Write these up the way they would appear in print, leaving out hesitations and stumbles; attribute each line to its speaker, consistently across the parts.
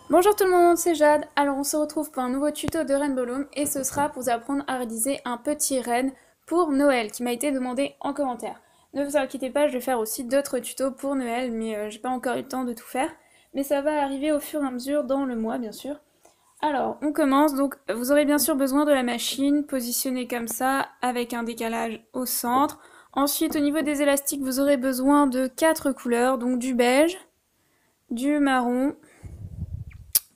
Speaker 1: Bonjour tout le monde, c'est Jade. Alors on se retrouve pour un nouveau tuto de Rainbow Loom et ce sera pour vous apprendre à réaliser un petit renne pour Noël qui m'a été demandé en commentaire. Ne vous inquiétez pas, je vais faire aussi d'autres tutos pour Noël mais j'ai pas encore eu le temps de tout faire. Mais ça va arriver au fur et à mesure dans le mois bien sûr. Alors on commence, donc vous aurez bien sûr besoin de la machine positionnée comme ça avec un décalage au centre. Ensuite au niveau des élastiques vous aurez besoin de 4 couleurs, donc du beige, du marron,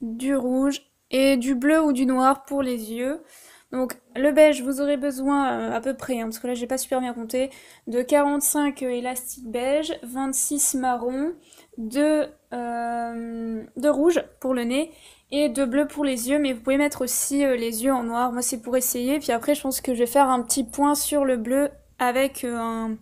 Speaker 1: du rouge et du bleu ou du noir pour les yeux. Donc le beige, vous aurez besoin à peu près, parce que là j'ai pas super bien compté, de 45 élastiques beige, 26 marron, de rouge pour le nez et de bleu pour les yeux, mais vous pouvez mettre aussi les yeux en noir. Moi c'est pour essayer, puis après je pense que je vais faire un petit point sur le bleu avec un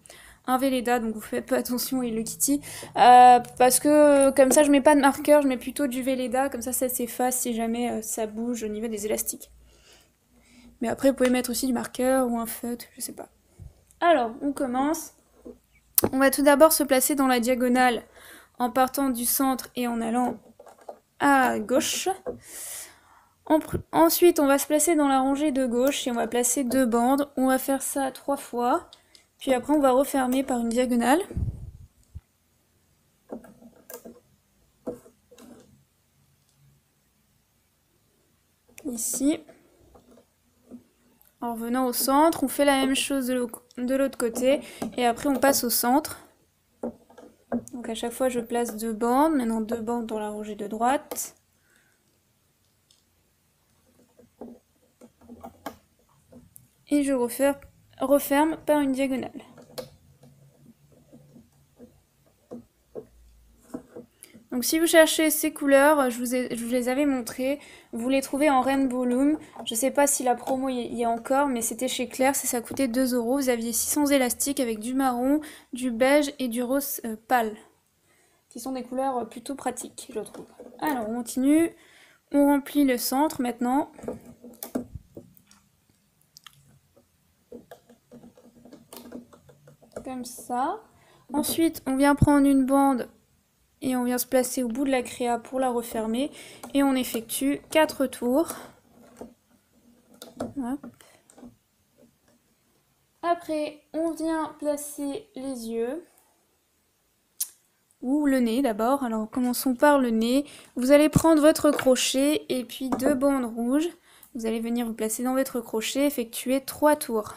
Speaker 1: Velleda, donc vous faites pas attention Hello Kitty, parce que comme ça je mets pas de marqueur, je mets plutôt du Velleda, comme ça s'efface si jamais ça bouge au niveau des élastiques. Mais après vous pouvez mettre aussi du marqueur ou un feutre, je sais pas. Alors on commence. On va tout d'abord se placer dans la diagonale en partant du centre et en allant à gauche. Ensuite, on va se placer dans la rangée de gauche et on va placer 2 bandes. On va faire ça 3 fois. Puis après, on va refermer par une diagonale. Ici. En revenant au centre, on fait la même chose de l'autre côté. Et après, on passe au centre. Donc à chaque fois, je place 2 bandes. Maintenant, 2 bandes dans la rangée de droite. Et je referme par une diagonale. Donc si vous cherchez ces couleurs, je vous les avais montrées. Vous les trouvez en Rainbow Loom. Je sais pas si la promo y est encore, mais c'était chez Claire, ça coûtait 2 euros. Vous aviez 600 élastiques avec du marron, du beige et du rose pâle. Qui sont des couleurs plutôt pratiques, je trouve. Alors on continue. On remplit le centre maintenant. Comme ça. Ensuite, on vient prendre une bande et on vient se placer au bout de la créa pour la refermer. Et on effectue 4 tours. Hop. Après, on vient placer les yeux. Ou le nez d'abord. Alors commençons par le nez. Vous allez prendre votre crochet et puis 2 bandes rouges. Vous allez venir vous placer dans votre crochet, effectuer 3 tours.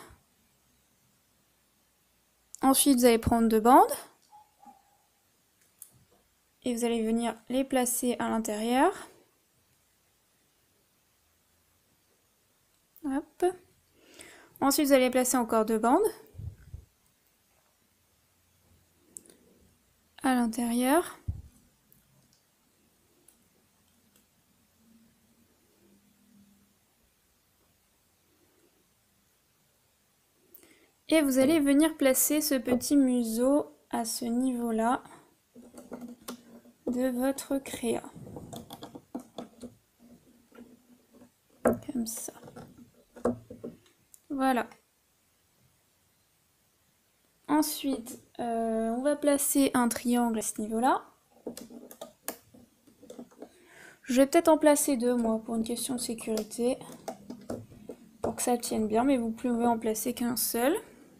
Speaker 1: Ensuite, vous allez prendre 2 bandes. Et vous allez venir les placer à l'intérieur. Hop. Ensuite, vous allez placer encore 2 bandes. À l'intérieur. Et vous allez venir placer ce petit museau à ce niveau-là de votre créa. Comme ça. Voilà. Ensuite, on va placer un triangle à ce niveau-là. Je vais peut-être en placer 2, moi, pour une question de sécurité. Pour que ça tienne bien, mais vous pouvez en placer qu'un seul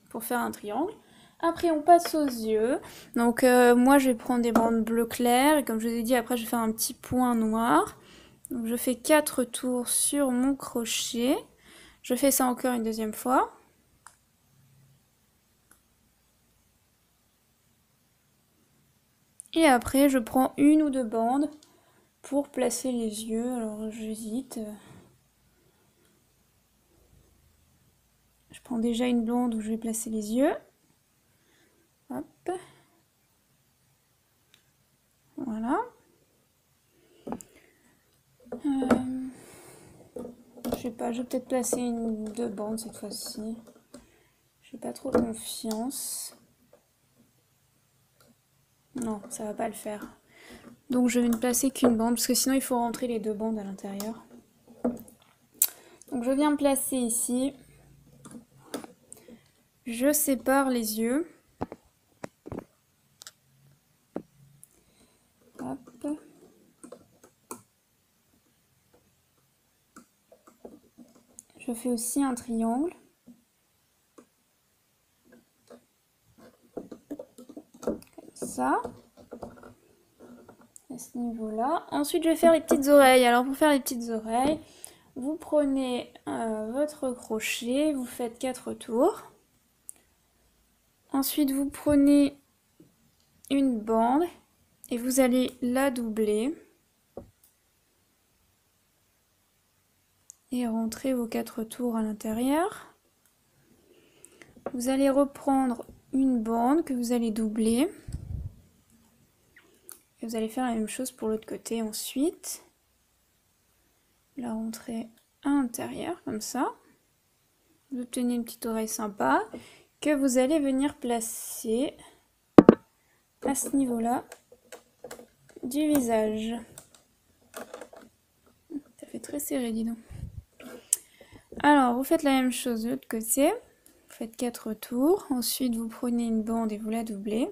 Speaker 1: pour faire un triangle. Après, on passe aux yeux. Donc, moi, je vais prendre des bandes bleu clair. Et comme je vous ai dit, après, je vais faire un petit point noir. Donc, je fais 4 tours sur mon crochet. Je fais ça encore une deuxième fois. Et après, je prends 1 ou 2 bandes pour placer les yeux. Alors, j'hésite. Je prends déjà une blonde où je vais placer les yeux. Hop. Voilà. Je sais pas, je vais peut-être placer 2 bandes cette fois-ci. J'ai pas trop confiance. Non, ça va pas le faire. Donc je vais ne placer qu'une bande, parce que sinon il faut rentrer les 2 bandes à l'intérieur. Donc je viens me placer ici. Je sépare les yeux. Hop. je fais aussi un triangle. Comme ça. À ce niveau-là. Ensuite, je vais faire les petites oreilles. Alors, pour faire les petites oreilles, vous prenez votre crochet, vous faites 4 tours. Ensuite, vous prenez une bande et vous allez la doubler. Et rentrer vos 4 tours à l'intérieur. Vous allez reprendre une bande que vous allez doubler. Et vous allez faire la même chose pour l'autre côté ensuite. La rentrer à l'intérieur comme ça. Vous obtenez une petite oreille sympa que vous allez venir placer à ce niveau-là du visage. Ça fait très serré, dis donc. Alors, vous faites la même chose de l'autre côté. Vous faites 4 tours. Ensuite, vous prenez une bande et vous la doublez.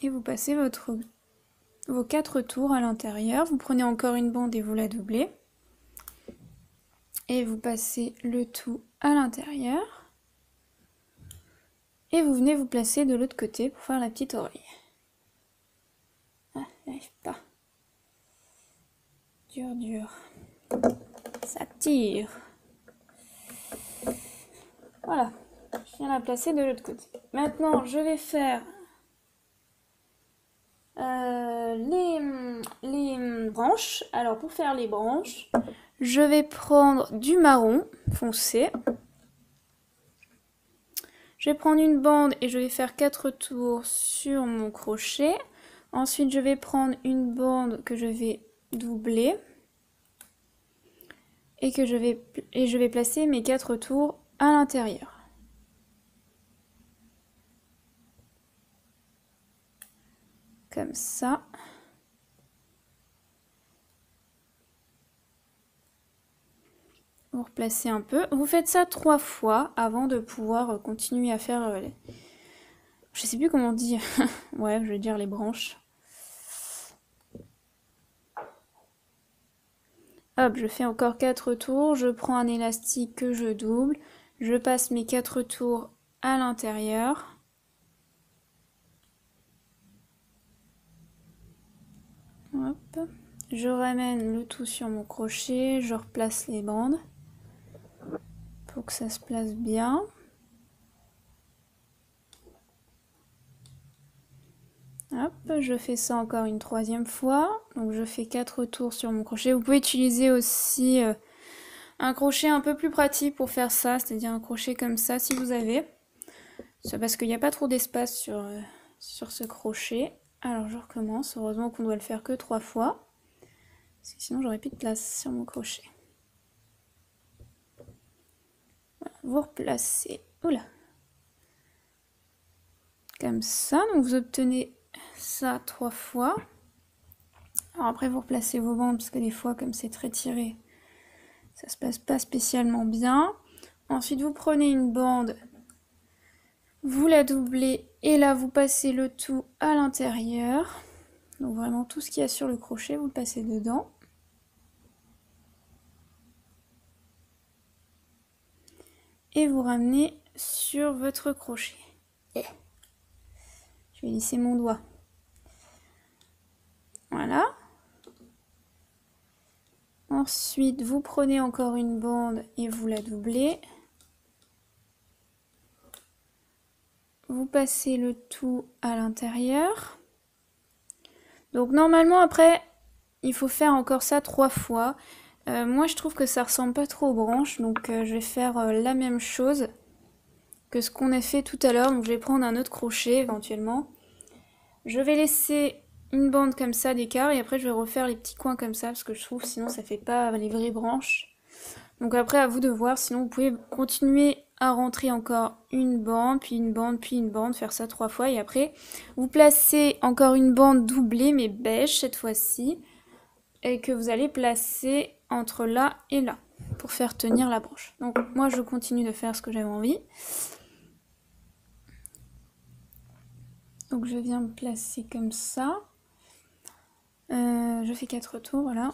Speaker 1: Et vous passez vos 4 tours à l'intérieur. Vous prenez encore une bande et vous la doublez. Et vous passez le tout à l'intérieur. Et vous venez vous placer de l'autre côté pour faire la petite oreille. Ah, j'arrive pas. Dur, dur. Ça tire. Voilà. Je viens la placer de l'autre côté. Maintenant, je vais faire les branches. Alors, pour faire les branches, je vais prendre du marron foncé. Je vais prendre une bande et je vais faire 4 tours sur mon crochet. Ensuite, je vais prendre une bande que je vais doubler. Et je vais placer mes 4 tours à l'intérieur. Comme ça. Vous replacez un peu. Vous faites ça 3 fois avant de pouvoir continuer à faire... je sais plus comment on dit. Ouais, je vais dire les branches. Hop, je fais encore 4 tours. Je prends un élastique que je double. Je passe mes 4 tours à l'intérieur. Hop. Je ramène le tout sur mon crochet. Je replace les bandes. Pour que ça se place bien. Hop, je fais ça encore une 3e fois. Donc je fais 4 tours sur mon crochet. Vous pouvez utiliser aussi un crochet un peu plus pratique pour faire ça, c'est-à-dire un crochet comme ça si vous avez. C'est parce qu'il n'y a pas trop d'espace sur ce crochet. Alors je recommence. Heureusement qu'on doit le faire que 3 fois. Parce que sinon j'aurais plus de place sur mon crochet. Voilà, vous replacez. Oula. Comme ça. Donc vous obtenez ça 3 fois. Alors après vous replacez vos bandes parce que des fois comme c'est très tiré, ça se passe pas spécialement bien. Ensuite vous prenez une bande, vous la doublez et là vous passez le tout à l'intérieur. Donc vraiment tout ce qu'il y a sur le crochet vous le passez dedans. Et vous ramenez sur votre crochet. Je vais lisser mon doigt. Voilà. Ensuite, vous prenez encore une bande et vous la doublez. Vous passez le tout à l'intérieur. Donc normalement après, il faut faire encore ça 3 fois. Moi je trouve que ça ressemble pas trop aux branches, donc je vais faire la même chose que ce qu'on a fait tout à l'heure. Donc je vais prendre un autre crochet éventuellement. Je vais laisser une bande comme ça d'écart et après je vais refaire les petits coins comme ça parce que je trouve sinon ça fait pas les vraies branches. Donc après à vous de voir, sinon vous pouvez continuer à rentrer encore une bande, puis une bande, puis une bande, faire ça 3 fois et après vous placez encore une bande doublée mais beige cette fois-ci et que vous allez placer entre là et là pour faire tenir la branche. Donc moi je continue de faire ce que j'avais envie. Donc je viens me placer comme ça. Je fais 4 tours, voilà.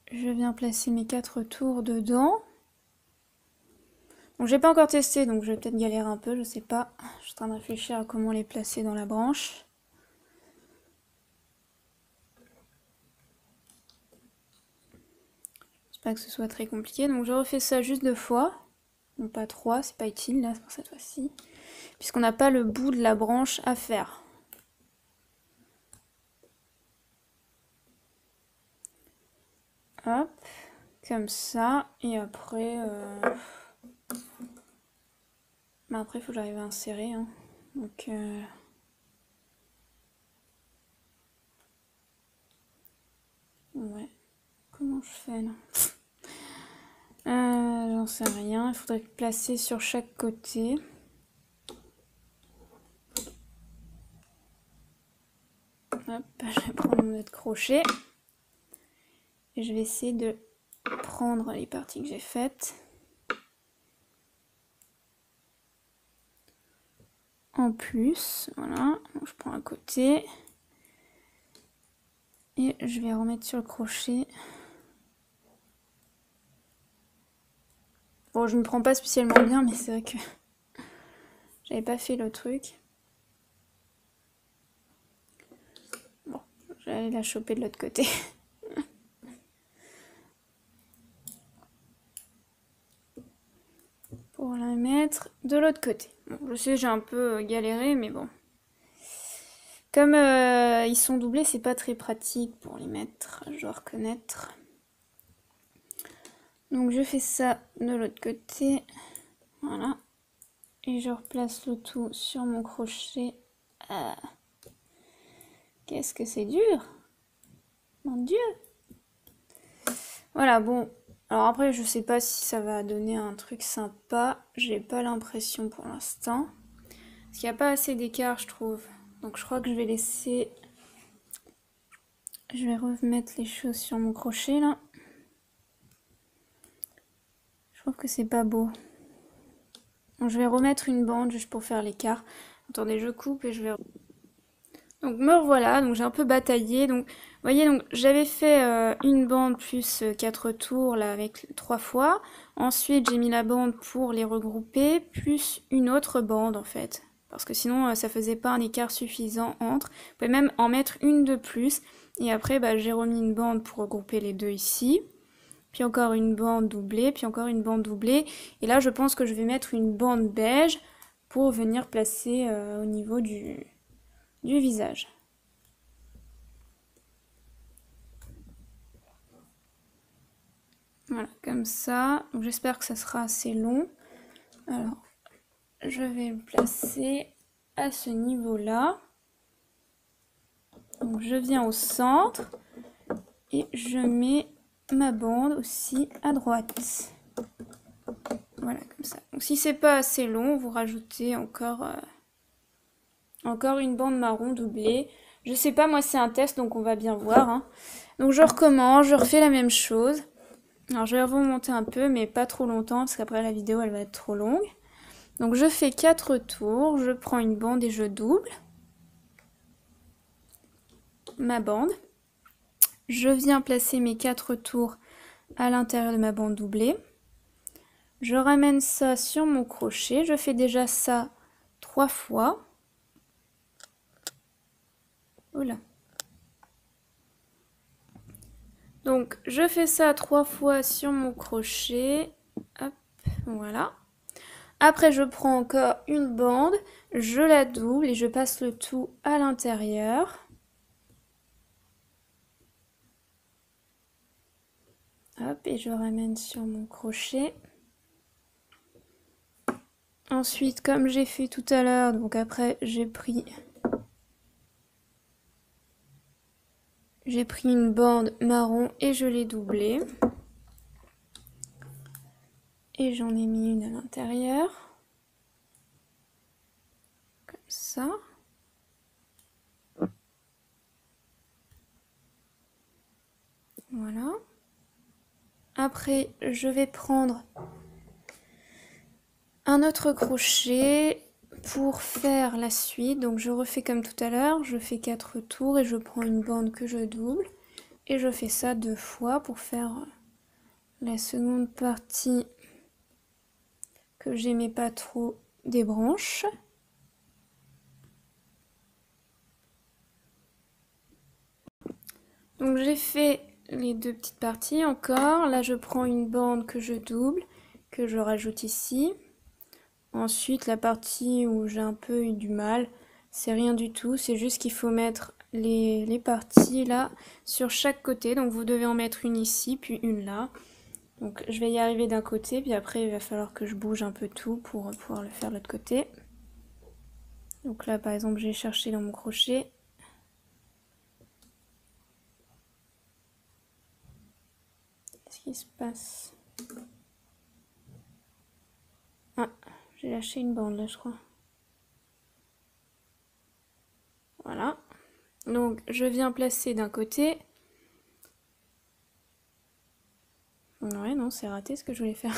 Speaker 1: Je viens placer mes 4 tours dedans. Donc j'ai pas encore testé, donc je vais peut-être galérer un peu, je sais pas. Je suis en train de réfléchir à comment les placer dans la branche. J'espère que ce soit très compliqué. Donc je refais ça juste 2 fois. Non pas 3, c'est pas utile là pour cette fois-ci. Puisqu'on n'a pas le bout de la branche à faire. Hop, comme ça. Et après... Mais après il faut que j'arrive à insérer. Hein. Donc... Ouais. Comment je fais là? J'en sais rien. Il faudrait placer sur chaque côté. Hop, je vais prendre mon autre crochet. Et je vais essayer de prendre les parties que j'ai faites. En plus, voilà. Donc, je prends un côté. Et je vais remettre sur le crochet. Bon, je ne me prends pas spécialement bien, mais c'est vrai que j'avais pas fait le truc. Bon, je vais aller la choper de l'autre côté. Pour la mettre de l'autre côté. Bon, je sais, j'ai un peu galéré, mais bon. Comme ils sont doublés, c'est pas très pratique pour les mettre, je dois reconnaître. Donc je fais ça de l'autre côté. Voilà. Et je replace le tout sur mon crochet. Qu'est-ce que c'est dur! Mon Dieu! Voilà, bon. Alors après, je sais pas si ça va donner un truc sympa. J'ai pas l'impression pour l'instant. Parce qu'il n'y a pas assez d'écart, je trouve. Donc je crois que je vais laisser... Je vais remettre les choses sur mon crochet, là. Je trouve que c'est pas beau. Donc, je vais remettre une bande juste pour faire l'écart. Attendez, je coupe et je vais... Donc me revoilà, donc j'ai un peu bataillé. Donc vous voyez, donc j'avais fait une bande plus 4 tours là avec 3 fois. Ensuite j'ai mis la bande pour les regrouper, plus une autre bande en fait. Parce que sinon ça faisait pas un écart suffisant entre. Vous pouvez même en mettre une de plus. Et après bah, j'ai remis une bande pour regrouper les deux ici. Puis encore une bande doublée, puis encore une bande doublée. Et là je pense que je vais mettre une bande beige pour venir placer au niveau du visage. Voilà, comme ça. J'espère que ça sera assez long. Alors, je vais me placer à ce niveau-là. Donc, je viens au centre et je mets ma bande aussi à droite. Voilà, comme ça. Donc, si c'est pas assez long, vous rajoutez encore une bande marron doublée. Je sais pas, moi c'est un test, donc on va bien voir. Hein. Donc, je recommence, je refais la même chose. Alors je vais remonter un peu, mais pas trop longtemps, parce qu'après la vidéo elle va être trop longue. Donc je fais 4 tours, je prends une bande et je double ma bande. Je viens placer mes 4 tours à l'intérieur de ma bande doublée. Je ramène ça sur mon crochet, je fais déjà ça 3 fois. Oula. Donc je fais ça 3 fois sur mon crochet. Hop, voilà. Après je prends encore une bande, je la double et je passe le tout à l'intérieur. Hop, et je ramène sur mon crochet. Ensuite, comme j'ai fait tout à l'heure, donc après j'ai pris une bande marron et je l'ai doublée. Et j'en ai mis une à l'intérieur. Comme ça. Voilà. Après, je vais prendre un autre crochet pour faire la suite. Donc je refais comme tout à l'heure, je fais 4 tours et je prends une bande que je double et je fais ça 2 fois pour faire la seconde partie que j'aimais pas trop des branches. Donc j'ai fait les 2 petites parties encore. Là je prends une bande que je double, que je rajoute ici. Ensuite la partie où j'ai un peu eu du mal, c'est rien du tout, c'est juste qu'il faut mettre les parties là sur chaque côté. Donc vous devez en mettre une ici, puis une là. Donc je vais y arriver d'un côté, puis après il va falloir que je bouge un peu tout pour pouvoir le faire de l'autre côté. Donc là par exemple j'ai cherché dans mon crochet. Qu'est-ce qui se passe? Ah, j'ai lâché une bande là je crois. Voilà. Donc je viens placer d'un côté. Ouais non c'est raté ce que je voulais faire.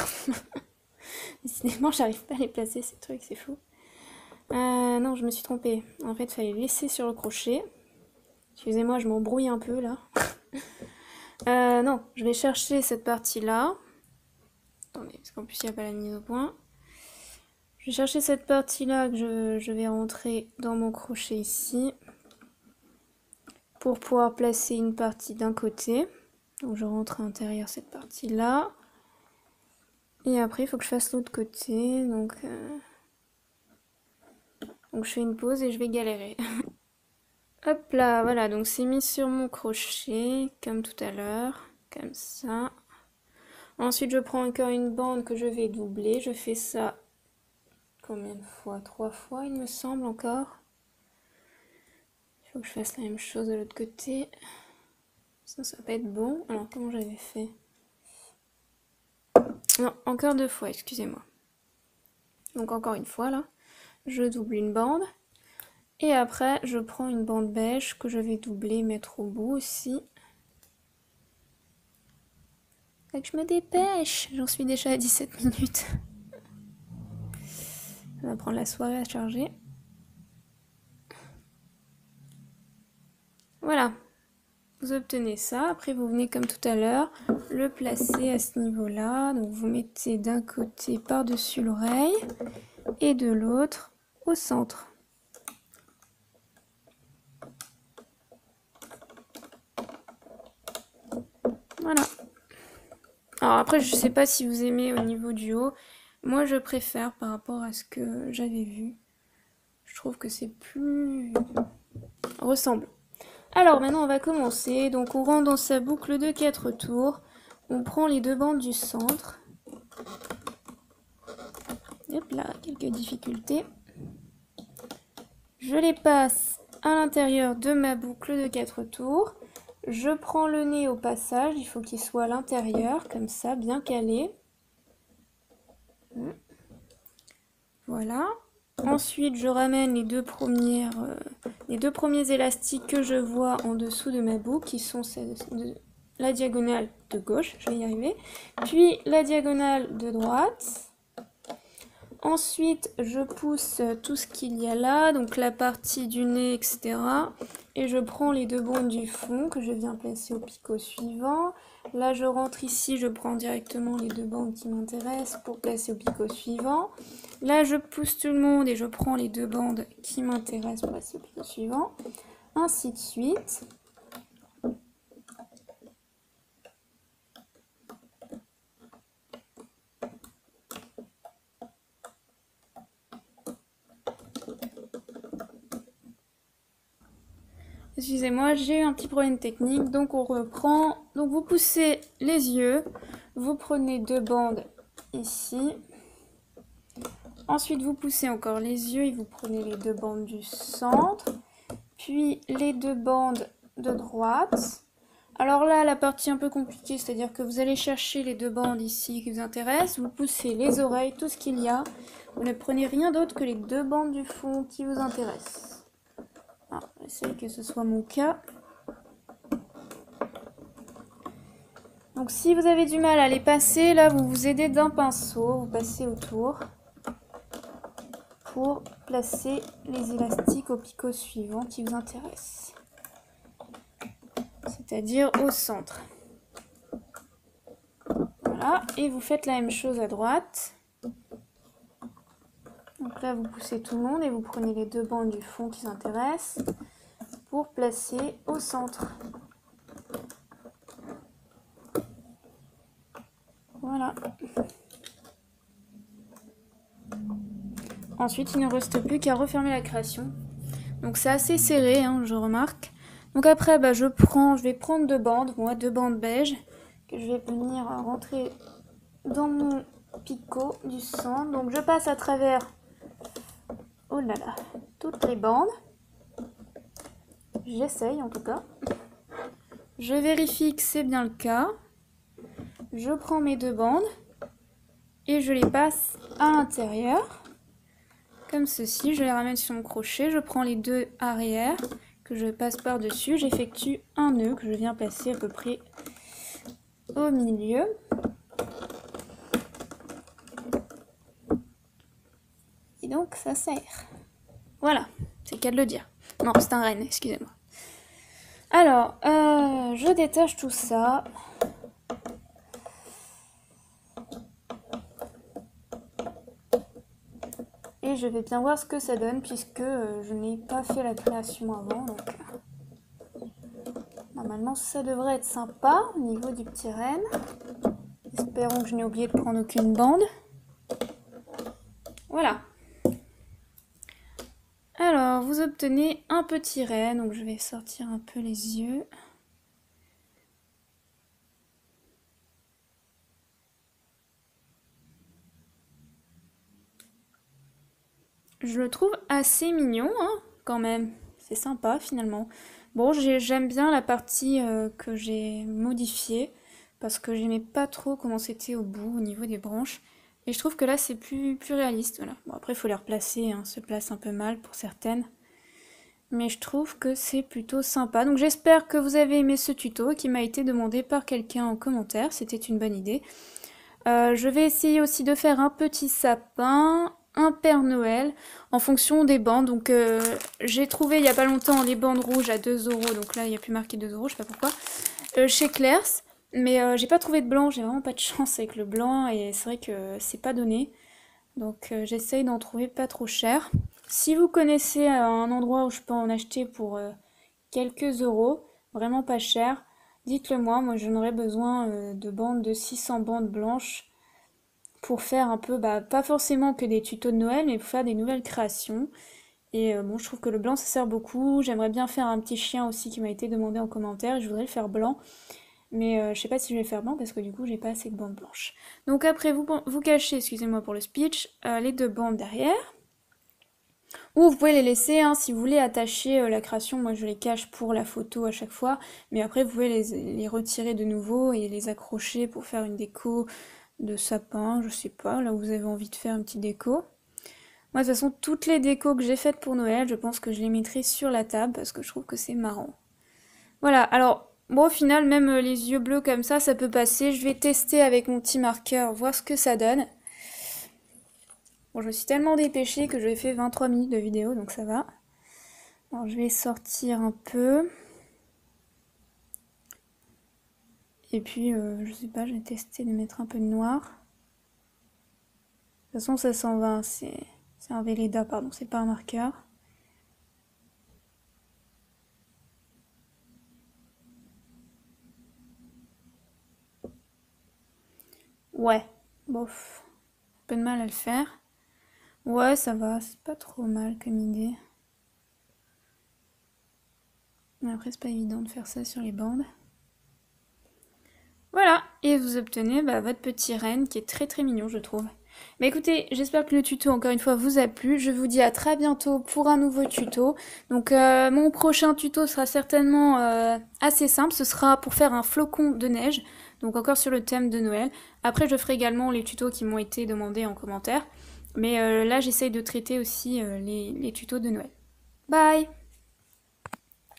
Speaker 1: Décidément j'arrive pas à les placer ces trucs, c'est fou. Non je me suis trompée. En fait il fallait laisser sur le crochet. Excusez-moi je m'embrouille un peu là. Non je vais chercher cette partie là. Attendez parce qu'en plus il n'y a pas la mise au point. Je vais chercher cette partie là que je vais rentrer dans mon crochet ici. Pour pouvoir placer une partie d'un côté. Donc je rentre à l'intérieur cette partie là. Et après il faut que je fasse l'autre côté. Donc je fais une pause et je vais galérer. Hop là, voilà, donc c'est mis sur mon crochet, comme tout à l'heure, comme ça. Ensuite je prends encore une bande que je vais doubler. Je fais ça combien de fois? 3 fois il me semble encore. Il faut que je fasse la même chose de l'autre côté. Ça va pas être bon. Alors comment j'avais fait? Non, encore 2 fois, excusez-moi. Donc encore une fois là, je double une bande. Et après, je prends une bande beige que je vais doubler, mettre au bout aussi. Fait que je me dépêche, j'en suis déjà à 17 minutes. On va prendre la soirée à charger. Voilà, vous obtenez ça. Après, vous venez comme tout à l'heure, le placer à ce niveau-là. Donc vous mettez d'un côté par-dessus l'oreille et de l'autre au centre. Voilà. Alors après, je sais pas si vous aimez au niveau du haut. Moi, je préfère par rapport à ce que j'avais vu. Je trouve que c'est plus ressemblant. Alors maintenant, on va commencer. Donc on rentre dans sa boucle de 4 tours. On prend les 2 bandes du centre. Hop là, quelques difficultés. Je les passe à l'intérieur de ma boucle de 4 tours. Je prends le nez au passage, il faut qu'il soit à l'intérieur, comme ça, bien calé. Voilà. Ensuite, je ramène les deux premiers élastiques que je vois en dessous de ma boucle, qui sont la diagonale de gauche, je vais y arriver, puis la diagonale de droite. Ensuite, je pousse tout ce qu'il y a là, donc la partie du nez, etc. Et je prends les 2 bandes du fond que je viens placer au picot suivant. Là, je rentre ici, je prends directement les 2 bandes qui m'intéressent pour placer au picot suivant. Là, je pousse tout le monde et je prends les 2 bandes qui m'intéressent pour placer au picot suivant. Ainsi de suite. Excusez-moi, j'ai eu un petit problème technique, donc on reprend. Donc vous poussez les yeux, vous prenez 2 bandes ici. Ensuite vous poussez encore les yeux et vous prenez les 2 bandes du centre. Puis les 2 bandes de droite. Alors là, la partie un peu compliquée, c'est-à-dire que vous allez chercher les 2 bandes ici qui vous intéressent. Vous poussez les oreilles, tout ce qu'il y a. Vous ne prenez rien d'autre que les 2 bandes du fond qui vous intéressent. Alors, j'essaie que ce soit mon cas. Donc si vous avez du mal à les passer, là vous vous aidez d'un pinceau, vous passez autour. pour placer les élastiques au picot suivant qui vous intéresse, c'est-à-dire au centre. Voilà, et vous faites la même chose à droite. Donc là, vous poussez tout le monde et vous prenez les deux bandes du fond qui vous intéressent pour placer au centre. Voilà. Ensuite, il ne reste plus qu'à refermer la création. Donc c'est assez serré, hein, je remarque. Donc après, je vais prendre deux bandes, moi, deux bandes beige, que je vais venir rentrer dans mon picot du centre. Donc je passe à travers, oh là là, toutes les bandes. J'essaye en tout cas. Je vérifie que c'est bien le cas. Je prends mes deux bandes et je les passe à l'intérieur. Comme ceci, je les ramène sur mon crochet, je prends les deux arrière que je passe par-dessus, j'effectue un nœud que je viens placer à peu près au milieu. Et donc ça serre. Voilà, c'est le cas de le dire. Non, c'est un renne, excusez-moi. Alors, je détache tout ça. Et je vais bien voir ce que ça donne puisque je n'ai pas fait la création avant. Donc, normalement, ça devrait être sympa au niveau du petit renne. Espérons que je n'ai oublié de prendre aucune bande. Voilà. Alors, vous obtenez un petit renne. Donc, je vais sortir un peu les yeux. Je le trouve assez mignon, hein, quand même. C'est sympa, finalement. Bon, j'aime bien la partie que j'ai modifiée, parce que j'aimais pas trop comment c'était au bout, au niveau des branches. Et je trouve que là, c'est plus réaliste, voilà. Bon, après, il faut les replacer, hein, se place un peu mal pour certaines. Mais je trouve que c'est plutôt sympa. Donc j'espère que vous avez aimé ce tuto qui m'a été demandé par quelqu'un en commentaire. C'était une bonne idée. Je vais essayer aussi de faire un petit sapin, un Père Noël, en fonction des bandes. Donc j'ai trouvé il n'y a pas longtemps les bandes rouges à 2 €. Donc là, il n'y a plus marqué 2 €, je sais pas pourquoi. Chez Claire's. Mais j'ai pas trouvé de blanc, j'ai vraiment pas de chance avec le blanc. Et c'est vrai que c'est pas donné. Donc j'essaye d'en trouver pas trop cher. Si vous connaissez un endroit où je peux en acheter pour quelques euros, vraiment pas cher, dites-le moi. Moi j'en aurais besoin de bandes, de 600 bandes blanches pour faire un peu, pas forcément que des tutos de Noël, mais pour faire des nouvelles créations. Et bon, je trouve que le blanc ça sert beaucoup. J'aimerais bien faire un petit chien aussi qui m'a été demandé en commentaire et je voudrais le faire blanc. Mais je sais pas si je vais le faire blanc parce que du coup j'ai pas assez de bandes blanches. Donc après vous cachez, excusez-moi pour le speech, les deux bandes derrière. Ou vous pouvez les laisser, hein, si vous voulez attacher la création, moi je les cache pour la photo à chaque fois. Mais après vous pouvez les retirer de nouveau et les accrocher pour faire une déco de sapin, je sais pas, là où vous avez envie de faire une petite déco. Moi de toute façon toutes les décos que j'ai faites pour Noël, je pense que je les mettrai sur la table parce que je trouve que c'est marrant. Voilà, alors bon, au final, même les yeux bleus comme ça peut passer. Je vais tester avec mon petit marqueur, voir ce que ça donne. Bon, je me suis tellement dépêchée que j'ai fait 23 minutes de vidéo, donc ça va. Alors, je vais sortir un peu. Et puis, je sais pas, je vais tester de mettre un peu de noir. De toute façon, ça s'en va, hein, c'est un Velleda, pardon, c'est pas un marqueur. Ouais, bof, un peu de mal à le faire. Ouais, ça va, c'est pas trop mal comme idée. Mais après, c'est pas évident de faire ça sur les bandes. Voilà, et vous obtenez votre petit renne qui est très très mignon, je trouve. Mais écoutez, j'espère que le tuto, encore une fois, vous a plu. Je vous dis à très bientôt pour un nouveau tuto. Donc mon prochain tuto sera certainement assez simple. Ce sera pour faire un flocon de neige. Donc encore sur le thème de Noël. Après, je ferai également les tutos qui m'ont été demandés en commentaire. Mais là, j'essaye de traiter aussi les tutos de Noël. Bye!